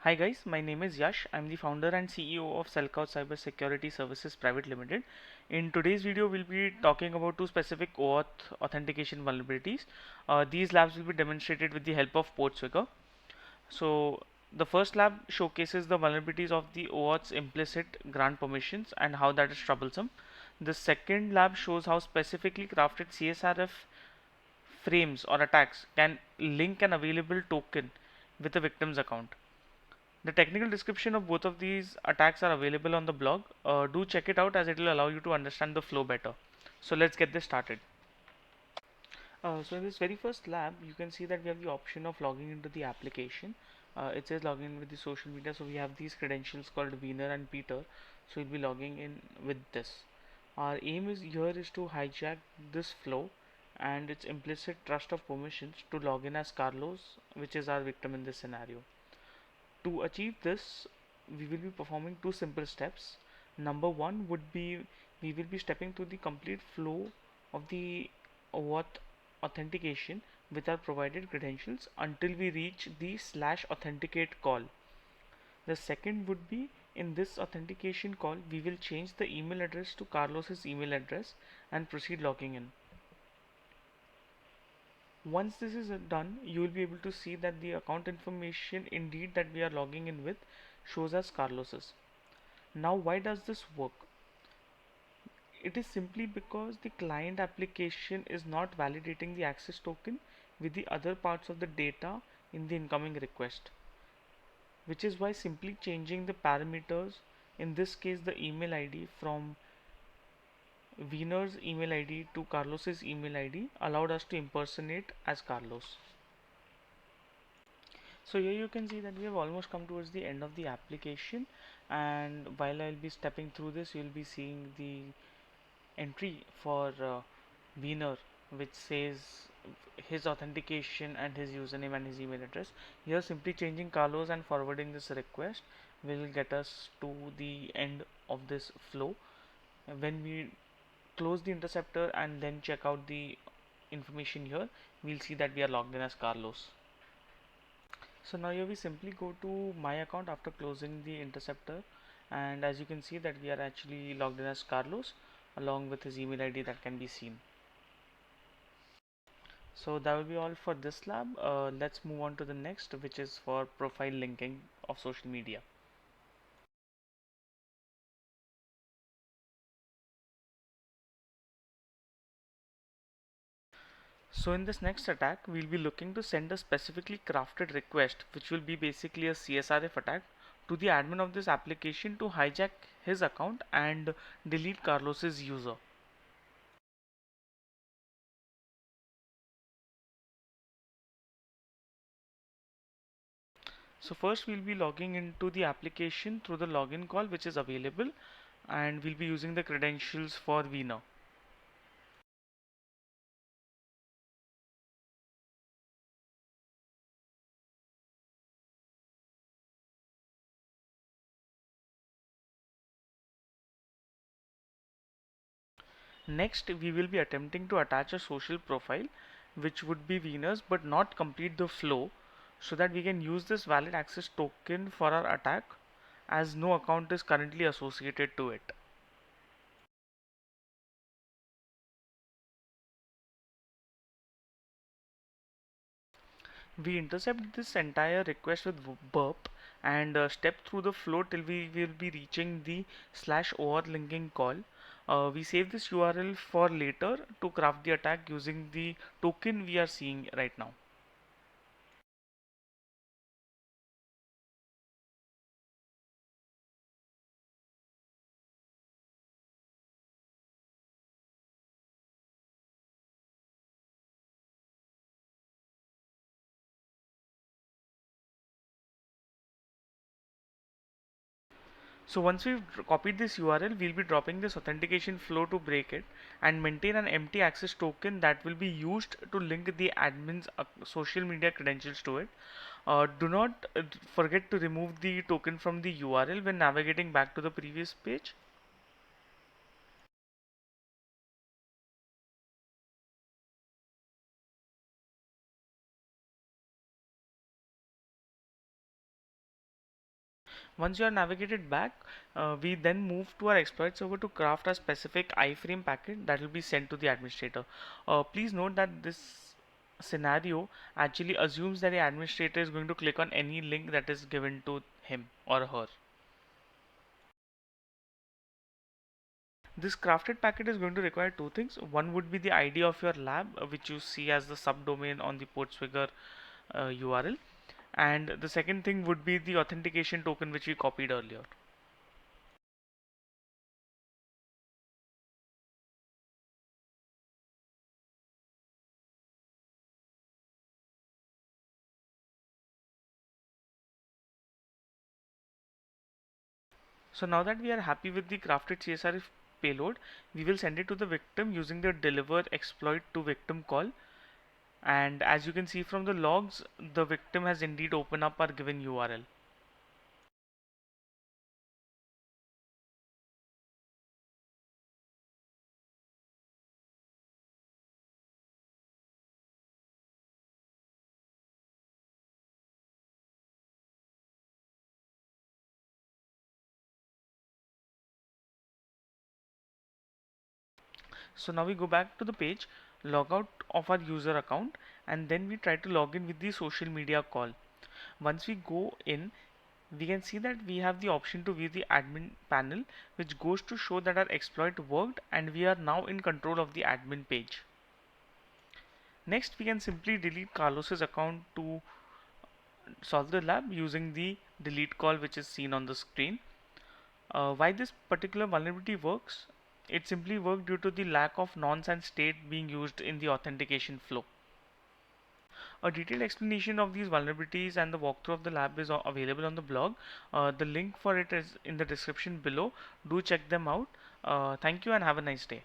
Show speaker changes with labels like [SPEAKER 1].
[SPEAKER 1] Hi guys, my name is Yash. I'm the founder and CEO of Selkout Cybersecurity Services Private Limited. In today's video, we'll be talking about two specific OAuth authentication vulnerabilities. These labs will be demonstrated with the help of portswigger. So the first lab showcases the vulnerabilities of the OAuth's implicit grant permissions and how that is troublesome. The second lab shows how specifically crafted CSRF frames or attacks can link an available token with a victim's account. The technical description of both of these attacks are available on the blog. Do check it out as it will allow you to understand the flow better. So let's get this started. So in this very first lab, you can see that we have the option of logging into the application. It says login in with the social media. So we have these credentials called Wiener and Peter. So we'll be logging in with this. Our aim is here is to hijack this flow and its implicit trust of permissions to log in as Carlos, which is our victim in this scenario. To achieve this, we will be performing two simple steps. Number one would be we will be stepping through the complete flow of the OAuth authentication with our provided credentials until we reach the /authenticate call. The second would be in this authentication call, we will change the email address to Carlos's email address and proceed logging in. Once this is done, you will be able to see that the account information indeed that we are logging in with shows as Carlos's. Now, why does this work? It is simply because the client application is not validating the access token with the other parts of the data in the incoming request, which is why simply changing the parameters, in this case the email ID from Wiener's email ID to Carlos's email ID, allowed us to impersonate as Carlos. So here you can see that we have almost come towards the end of the application, and while I'll be stepping through this, you'll be seeing the entry for Wiener, which says his authentication and his username and his email address. Here simply changing Carlos and forwarding this request will get us to the end of this flow. When we close the interceptor and then check out the information here, we'll see that we are logged in as Carlos. So now here we simply go to my account after closing the interceptor, and as you can see that we are actually logged in as Carlos along with his email ID that can be seen. So that will be all for this lab. Let's move on to the next, which is for profile linking of social media. So in this next attack, we'll be looking to send a specifically crafted request, which will be basically a CSRF attack, to the admin of this application to hijack his account and delete Carlos's user. So first we'll be logging into the application through the login call which is available, and we'll be using the credentials for Wiener. Next, we will be attempting to attach a social profile which would be Wiener's but not complete the flow, so that we can use this valid access token for our attack as no account is currently associated to it. We intercept this entire request with burp and step through the flow till we will be reaching the /OAuth linking call. We save this URL for later to craft the attack using the token we are seeing right now. So once we've copied this URL, we'll be dropping this authentication flow to break it and maintain an empty access token that will be used to link the admin's social media credentials to it. Do not forget to remove the token from the URL when navigating back to the previous page. Once you are navigated back, we then move to our exploit server to craft a specific iframe packet that will be sent to the administrator. Please note that this scenario actually assumes that the administrator is going to click on any link that is given to him or her. This crafted packet is going to require two things. One would be the ID of your lab, which you see as the subdomain on the portswigger URL, and the second thing would be the authentication token which we copied earlier. So now that we are happy with the crafted CSRF payload, we will send it to the victim using the deliver exploit to victim call. And as you can see from the logs, the victim has indeed opened up our given URL. So now we go back to the page, log out of our user account, and then we try to log in with the social media call. Once we go in, we can see that we have the option to view the admin panel, which goes to show that our exploit worked and we are now in control of the admin page. Next, we can simply delete Carlos's account to solve the lab using the delete call which is seen on the screen. Why this particular vulnerability works? It simply worked due to the lack of nonce and state being used in the authentication flow. A detailed explanation of these vulnerabilities and the walkthrough of the lab is available on the blog. The link for it is in the description below. Do check them out. Thank you and have a nice day.